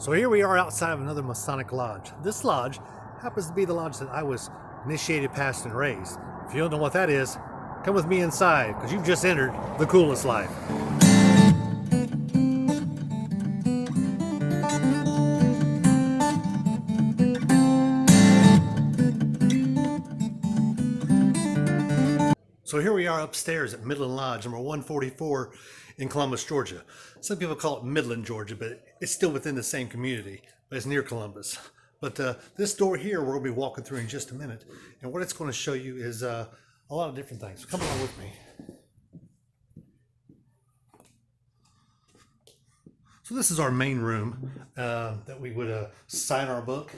So here we are outside of another Masonic lodge. This lodge happens to be the lodge that I was initiated, passed, and raised. If you don't know what that is, come with me inside, because you've just entered the coolest life. So here we are upstairs at Midland Lodge, number 144 in Columbus, Georgia. Some people call it Midland, Georgia, but it's still within the same community, but it's near Columbus. But this door here, we're going to be walking through in just a minute. And what it's going to show you is a lot of different things. Come along with me. So this is our main room that we would sign our book.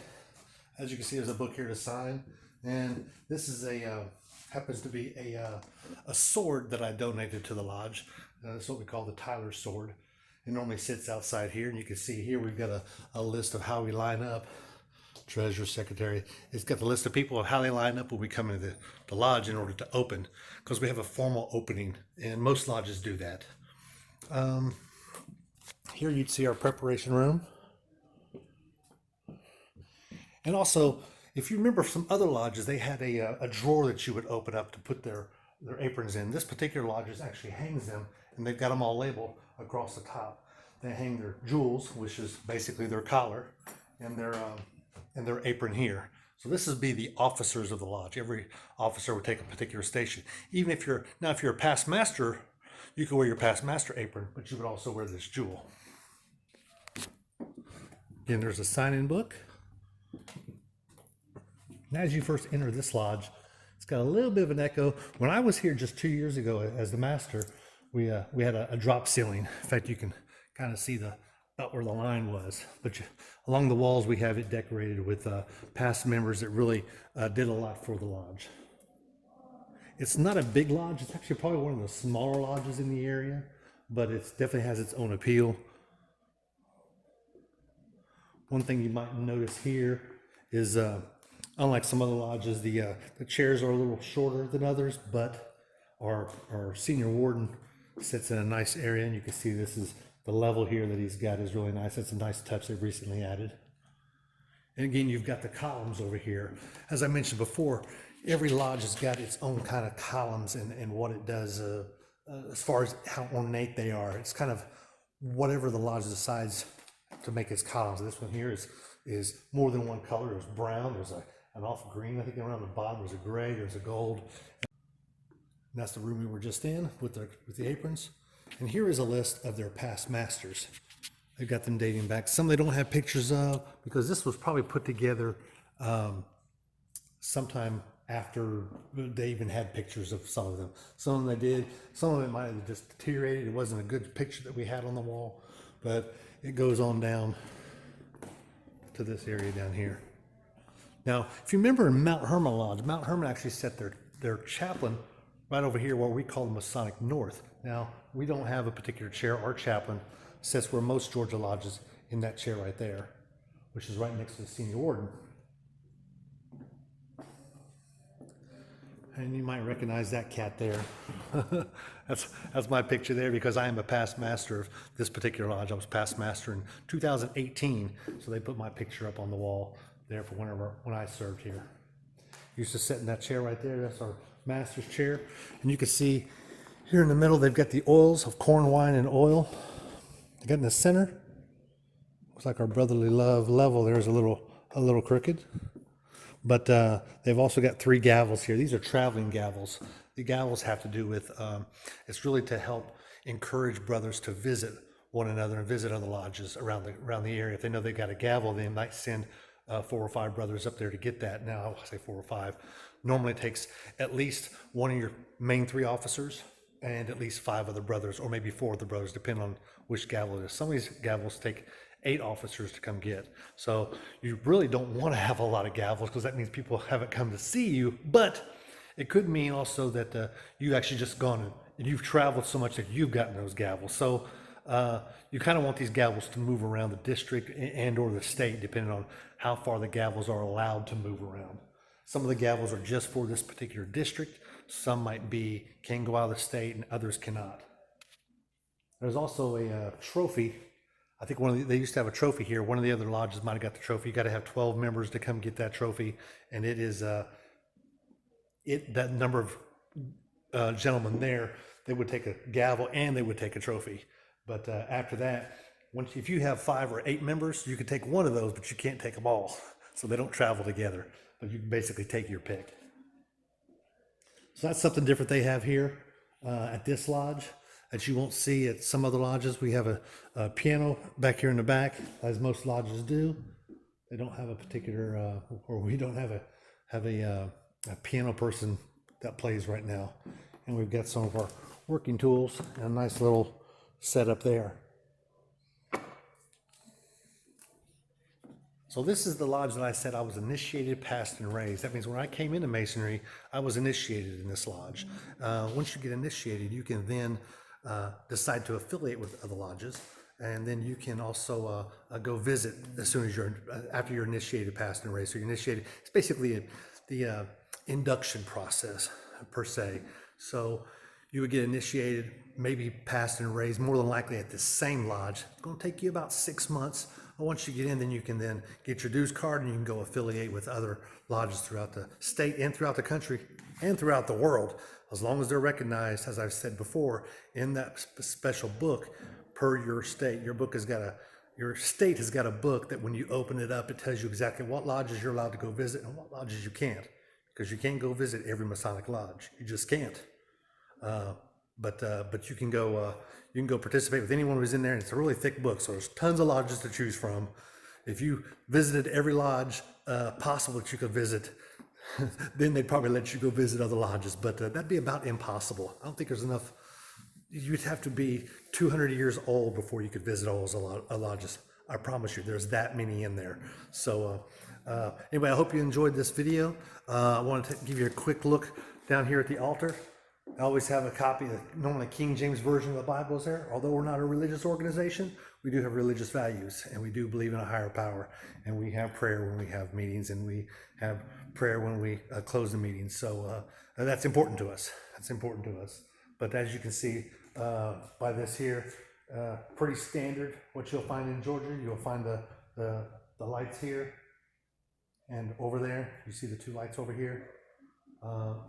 As you can see, there's a book here to sign. And this is happens to be a sword that I donated to the lodge. That's what we call the Tyler sword. It normally sits outside here, and you can see here we've got a list of how we line up. Treasurer, secretary. It's got the list of people of how they line up when we come into the lodge in order to open, because we have a formal opening, and most lodges do that. Here you'd see our preparation room. And also, if you remember some other lodges, they had a drawer that you would open up to put their aprons in. This particular lodge actually hangs them, and they've got them all labeled across the top. They hang their jewels, which is basically their collar, and their apron here. So this would be the officers of the lodge. Every officer would take a particular station. Even if you're a past master, you could wear your past master apron, but you would also wear this jewel. Again, there's a sign-in book. And as you first enter this lodge, it's got a little bit of an echo. When I was here just 2 years ago as the master, we had a drop ceiling. In fact, you can kind of see about where the line was. But along the walls, we have it decorated with past members that really did a lot for the lodge. It's not a big lodge. It's actually probably one of the smaller lodges in the area, but it definitely has its own appeal. One thing you might notice here is unlike some other lodges, the chairs are a little shorter than others, but our senior warden sits in a nice area, and you can see this is the level here that he's got is really nice. That's a nice touch they've recently added. And again, you've got the columns over here. As I mentioned before, every lodge has got its own kind of columns and what it does as far as how ornate they are. It's kind of whatever the lodge decides to make its columns. This one here is more than one color. There's brown, there's an off green, I think around the bottom there's a gray, there's a gold. And that's the room we were just in with the aprons. And here is a list of their past masters. They've got them dating back. Some they don't have pictures of, because this was probably put together sometime after they even had pictures of some of them. Some of them they did. Some of it might have just deteriorated. It wasn't a good picture that we had on the wall, but it goes on down to this area down here. Now, if you remember in Mount Hermon Lodge, Mount Hermon actually set their chaplain right over here, what we call the Masonic North. Now, we don't have a particular chair. Our chaplain sits where most Georgia lodges, in that chair right there, which is right next to the senior warden. And you might recognize that cat there. That's my picture there, because I am a past master of this particular lodge. I was past master in 2018, so they put my picture up on the wall there for when I served here. Used to sit in that chair right there. That's our master's chair. And you can see here in the middle, they've got the oils of corn, wine, and oil. They got in the center. Looks like our brotherly love level there is a little crooked. But they've also got 3 gavels here. These are traveling gavels. The gavels have to do with, it's really to help encourage brothers to visit one another and visit other lodges around the area. If they know they've got a gavel, they might send 4 or 5 brothers up there to get that. Now, I say 4 or 5. Normally it takes at least one of your main 3 officers and at least 5 other brothers, or maybe 4 of the brothers, depending on which gavel it is. Some of these gavels take 8 officers to come get. So you really don't want to have a lot of gavels, because that means people haven't come to see you, but it could mean also that you've actually just gone and you've traveled so much that you've gotten those gavels. So you kind of want these gavels to move around the district and or the state, depending on how far the gavels are allowed to move around. Some of the gavels are just for this particular district. Some can go out of the state, and others cannot. There's also a trophy. I think they used to have a trophy here. One of the other lodges might have got the trophy. You got to have 12 members to come get that trophy, and it is that number of gentlemen there. They would take a gavel and they would take a trophy. But after that, if you have 5 or 8 members, you can take one of those, but you can't take them all. So they don't travel together. But you can basically take your pick. So that's something different they have here at this lodge that you won't see at some other lodges. We have a piano back here in the back, as most lodges do. They don't have a particular, or we don't have a piano person that plays right now. And we've got some of our working tools and a nice little setup there. So this is the lodge that I said I was initiated, passed, and raised. That means when I came into Masonry, I was initiated in this lodge. Once you get initiated, you can then decide to affiliate with other lodges, and then you can also go visit as soon as after you're initiated, passed, and raised. So you're initiated. It's basically the induction process per se. So you would get initiated, maybe passed and raised, more than likely at the same lodge. It's going to take you about 6 months. Once you get in, then you can then get your dues card and you can go affiliate with other lodges throughout the state and throughout the country and throughout the world, as long as they're recognized, as I've said before, in that special book per your state. Your state has got a book that when you open it up, it tells you exactly what lodges you're allowed to go visit and what lodges you can't, because you can't go visit every Masonic lodge. You just can't. But you can go participate with anyone who's in there, and it's a really thick book, so there's tons of lodges to choose from. If you visited every lodge possible that you could visit, then they'd probably let you go visit other lodges, but that'd be about impossible. I don't think there's enough. You'd have to be 200 years old before you could visit all those lodges. I promise you, there's that many in there. So anyway, I hope you enjoyed this video. I wanted to give you a quick look down here at the altar. I always have a copy of normally King James Version of the Bible is there. Although we're not a religious organization, we do have religious values, and we do believe in a higher power, and we have prayer when we have meetings, and we have prayer when we close the meetings. So that's important to us. That's important to us. But as you can see by this here, pretty standard. What you'll find in Georgia, you'll find the lights here and over there. You see the 2 lights over here.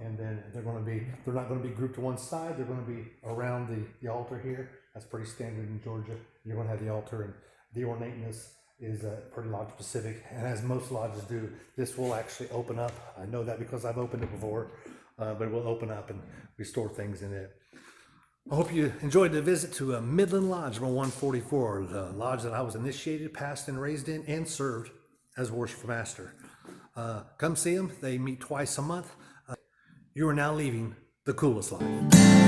And then they're not going to be grouped to one side. They're going to be around the altar here. That's pretty standard in Georgia. You're going to have the altar, and the ornateness is pretty lodge specific. And as most lodges do, this will actually open up. I know that because I've opened it before, but it will open up and we store things in it. I hope you enjoyed the visit to Midland Lodge, number 144, the lodge that I was initiated, passed, and raised in, and served as Worshipful Master. Come see them. They meet twice a month. You are now leaving the coolest life.